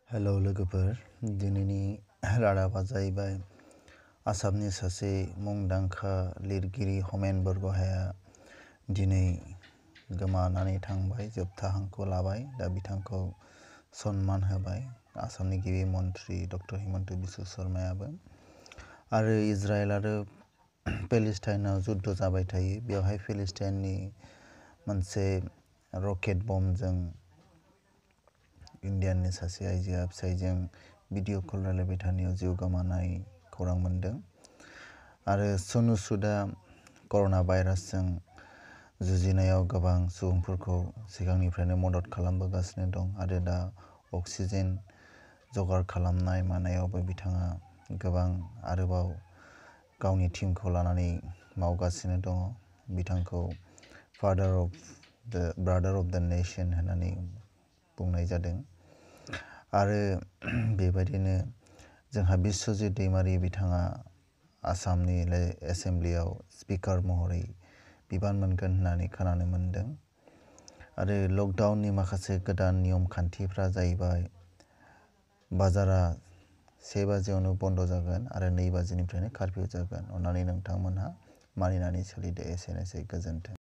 Hello लोगोफोर, दिनैनि रादाबा जाहैबाय आसामनि सासे मुंदांखा लिरगिरि हमेन बरग'हाइया दिनै गोमानानै थांबाय, जोबथा हांखौ लाबाय। दा बिथांखौ सन्मान होबाय आसामनि गिबि मन्थ्रि डक्टर हिमन्त बिश्व शर्मायाबो। आरो इजराइल आरो पेलेस्टाइनाव जुद्ध जाबाय थायो। बेवहाय पेलेस्टाइननि मोनसे रकेट बमजों इन्डियाननि सासे आइजोआ फिसाइजों भिडिअ कल रायलायबाय थानायाव जिउ गोमानाय खौरां मोन्दों। आरो सनु सुदआ कर'ना भाइरासजों जुजिनायाव गोबां सुबुंफोरखौ सिगांनिफ्रायनो मदद खालामबोगासिनो दं आरो दा अक्सिजेन जगार खालामनाय मानायावबो बिथाङा गोबां आरोबाव गावनि टीमखौ लानानै मावगासिनो दङ। बिथांखौ ब्रादार अफ द नेशन होननानै बुंनाय जादों। आरो बेबायदिनो जोंहा बिश्वजित दैमारि बिथाङा आसामनि एसेमब्लियाव स्पिकार महरै बिबान मोनगोन होननानै खोनानो मोन्दों। आरो लकडाउननि माखासे गोदान नियम खान्थिफ्रा जाहैबाय बाजारा 1 बाजियावनो बन्द जागोन आरो 2 बाजिनिफ्रायनो कारफिउ जागोन। अन्नानै नोंथांमोनहा मानिनानै सोलिदो। एसेनोसै, गोजोन्थों।